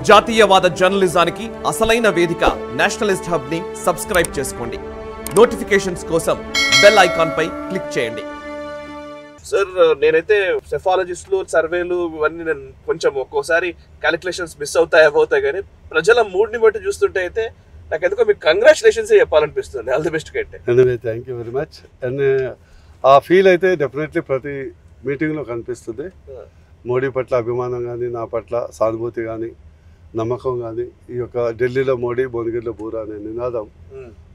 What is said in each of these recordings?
జాతీయవాద జర్నలిజానికి అసలైన వేదిక నేషనలిస్ట్ హబ్ ని సబ్స్క్రైబ్ చేసుకోండి. నోటిఫికేషన్స్ కోసం బెల్ ఐకాన్ పై క్లిక్ చేయండి. సార్, నేనైతే సెఫాలజిస్టులు సర్వేలు ఇవన్నీ నేను కొంచెం ఒక్కోసారి క్యాలిక్యులేషన్స్ మిస్ అవుతాయి కానీ ప్రజల మూడ్ని బట్టి చూస్తుంటే అయితే నాకు ఎందుకో మీకు కంగ్రాచులేషన్స్ చెప్పాలనిపిస్తుంది. ఆల్ ది బెస్ట్ కంటే. Thank you very much. And ఆ ఫీల్ అయితే డెఫినెట్లీ ప్రతి మీటింగ్లో కనిపిస్తుంది. మోడీ పట్ల అభిమానం కానీ, నా పట్ల సానుభూతి కానీ, నమ్మకం కానీ, ఈ యొక్క ఢిల్లీలో మోడీ, భువనగిరిలో బూరా అనే నినాదం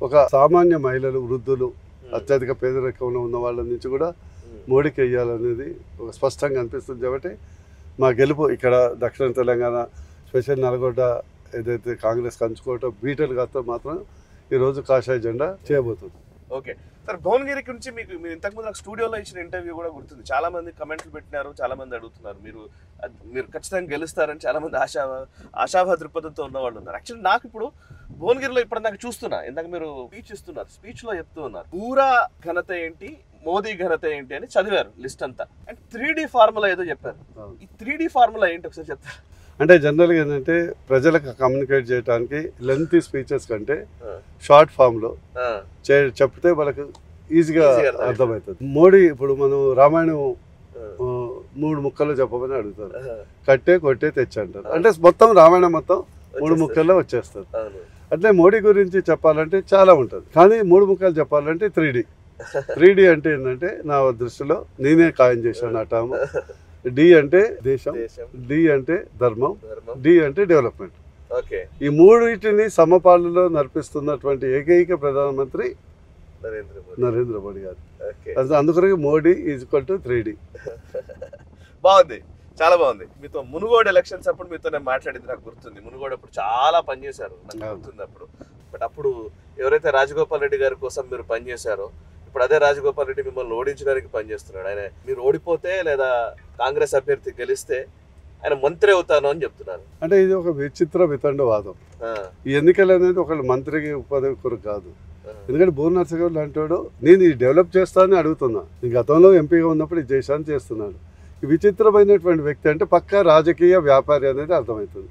ఒక సామాన్య మహిళలు, వృద్ధులు, అత్యధిక పేదరికంలో ఉన్న వాళ్ళ నుంచి కూడా మోడీకి వెయ్యాలనేది ఒక స్పష్టంగా అనిపిస్తుంది. కాబట్టి మా గెలుపు ఇక్కడ దక్షిణ తెలంగాణ, స్పెషల్ నల్గొండ ఏదైతే కాంగ్రెస్ కంచుకోవటం బీటలు కాస్త మాత్రం ఈరోజు కాషాయ జెండా చేయబోతుంది. ఓకే సార్, భువనగిరి నుంచి మీరు ఇంతకుముందు నాకు స్టూడియోలో ఇచ్చిన ఇంటర్వ్యూ కూడా గుర్తుంది. చాలా మంది కమెంట్లు పెట్టినారు, చాలా మంది అడుగుతున్నారు మీరు ఖచ్చితంగా గెలుస్తారని. చాలా మంది ఆశాభా దృక్పథంతో ఉన్నవాళ్ళు ఉన్నారు. యాక్చువల్లీ నాకు ఇప్పుడు భువనగిరిలో ఇప్పుడు నాకు చూస్తున్నా, ఇందాక మీరు స్పీచ్ ఇస్తున్నారు, స్పీచ్ లో చెప్తూ ఉన్నారు పూరా ఘనత ఏంటి, మోదీ ఘనత ఏంటి అని చదివారు లిస్ట్ అంతా. అండ్ 3D ఫార్ములా ఏదో చెప్పారు. ఈ 3D ఫార్ములా ఏంటి ఒకసారి చెప్తారు? అంటే జనరల్గా ఏంటంటే ప్రజలకు కమ్యూనికేట్ చేయడానికి లెంతీ స్పీచెస్ కంటే షార్ట్ ఫామ్లో చెప్తే వాళ్ళకు ఈజీగా అర్థమవుతుంది. మోడీ ఇప్పుడు మనం రామాయణం 3 ముక్కల్లో చెప్పమని అడుగుతారు. కట్టే కొట్టే తెచ్చి అంటారు. అంటే మొత్తం రామాయణం మొత్తం 3 ముక్కల్లో వచ్చేస్తారు. అట్లే మోడీ గురించి చెప్పాలంటే చాలా ఉంటుంది, కానీ 3 ముక్కలు చెప్పాలంటే 3D అంటే ఏంటంటే నా దృష్టిలో నేనే ఖాయం చేశాను ఆ టర్మ్. డి అంటే దేశం, డి అంటే ధర్మం, డి అంటే డెవలప్మెంట్. ఈ మూడింటిని సమపాలలో నడిపిస్తున్నటువంటి ఏకైక ప్రధానమంత్రి నరేంద్ర మోడీ గారు. అందుకని Modi is equal to 3D. బాగుంది, చాలా బాగుంది. మీతో మునుగోడు ఎలక్షన్స్ అప్పుడు మీతో నేను మాట్లాడింది నాకు గుర్తుంది. మునుగోడు అప్పుడు చాలా పనిచేశారు, నాకు గుర్తుంది అప్పుడు. బట్ అప్పుడు ఎవరైతే రాజగోపాల్ రెడ్డి గారి కోసం మీరు పనిచేశారో, ఇప్పుడు అదే రాజగోపాల్ రెడ్డి మిమ్మల్ని ఓడించడానికి పనిచేస్తున్నాడు. ఆయన మీరు ఓడిపోతే లేదా కాంగ్రెస్ అభ్యర్థి గెలిస్తే ఆయన మంత్రి అవుతాను అని చెప్తున్నారు. అంటే ఇది ఒక విచిత్ర వితండవాదం. ఈ ఎన్నికలు అనేది ఒక మంత్రికి పదవి కొరకు కాదు. ఎందుకంటే బూర నరసింహరావు లాంటి వాడు నేను ఇది డెవలప్ చేస్తానని అడుగుతున్నా. ఈ గతంలో ఎంపీగా ఉన్నప్పుడు ఇది చేశాను చేస్తున్నాడు. ఈ విచిత్రమైనటువంటి వ్యక్తి అంటే పక్కా రాజకీయ వ్యాపారి అనేది అర్థమవుతుంది.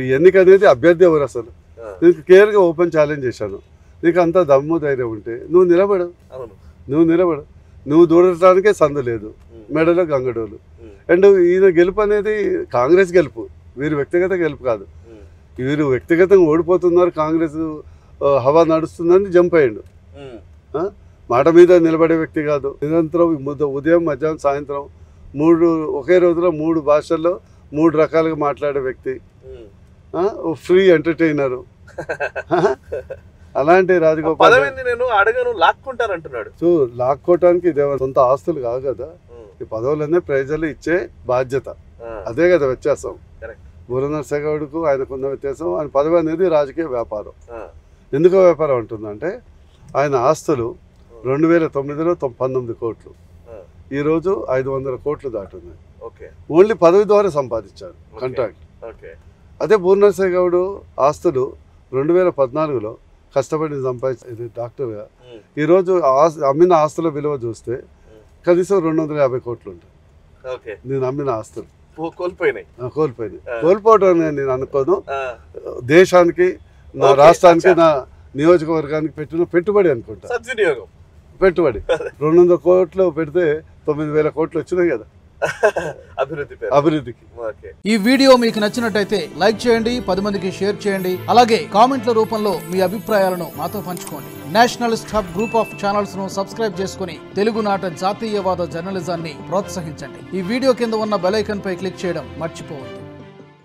ఈ ఎన్నిక అనేది అభ్యర్థి ఎవరు అసలు? నేను క్లియర్గా ఓపెన్ ఛాలెంజ్ చేశాను. నీకు అంత దమ్ము ధైర్యం ఉంటే నువ్వు నిలబడు, నువ్వు దూడటానికే సందు లేదు, మెడలో గంగడోలు. అండ్ ఈయన గెలుపు అనేది కాంగ్రెస్ గెలుపు, వీరు వ్యక్తిగత గెలుపు కాదు. వీరు వ్యక్తిగతంగా ఓడిపోతున్నారు, కాంగ్రెస్ హవా నడుస్తుందని జంప్ అయ్యిండు. మాట మీద నిలబడే వ్యక్తి కాదు. నిరంతరం ఉదయం, మధ్యాహ్నం, సాయంత్రం ఒకే రోజులో 3 భాషల్లో 3 రకాలుగా మాట్లాడే వ్యక్తి, ఫ్రీ ఎంటర్టైనరు. అలాంటి రాజగోపాల్ సో లాక్కోవటానికి ఇదే సొంత ఆస్తులు కాదు కదా. ఈ పదవులన్నీ ప్రజలు ఇచ్చే బాధ్యత, అదే కదా వ్యత్యాసం. బూర నరసింహరావుకు ఆయనకున్న వ్యత్యాసం, ఆయన పదవి అనేది రాజకీయ వ్యాపారం. ఎందుకో వ్యాపారం అంటుందంటే ఆయన ఆస్తులు 2009లో 19 కోట్లు, ఈరోజు 500 కోట్లు దాటున్నాయి. ఓన్లీ పదవి ద్వారా సంపాదించారు, కాంట్రాక్ట్. అదే బూర నరసింహరావు ఆస్తులు 2014లో కష్టపడి సంపాదించి డాక్టర్గా ఈరోజు అమ్మిన ఆస్తుల విలువ చూస్తే కనీసం 250 కోట్లు ఉంటాయి. నేను అమ్మిన ఆస్తులు కోల్పోవడం నేను అనుకోను. దేశానికి, నా రాష్ట్రానికి, నా నియోజకవర్గానికి పెట్టిన పెట్టుబడి అనుకుంటా. పెట్టుబడి 200 కోట్లు పెడితే 9,000 కోట్లు వచ్చినాయి కదా అభివృద్ధికి. ఈ వీడియో మీకు నచ్చినట్టయితే లైక్ చేయండి, 10 మందికి షేర్ చేయండి. అలాగే కామెంట్ల రూపంలో మీ అభిప్రాయాలను మాతో పంచుకోండి. Nationalist hub group of channels ను సబ్స్క్రైబ్ చేసుకుని తెలుగునాట జాతీయవాద జర్నలిజాన్ని ప్రోత్సహించండి. ఈ వీడియో కింద ఉన్న బెల్ ఐకాన్ పై క్లిక్ చేయడం మర్చిపోవద్దు.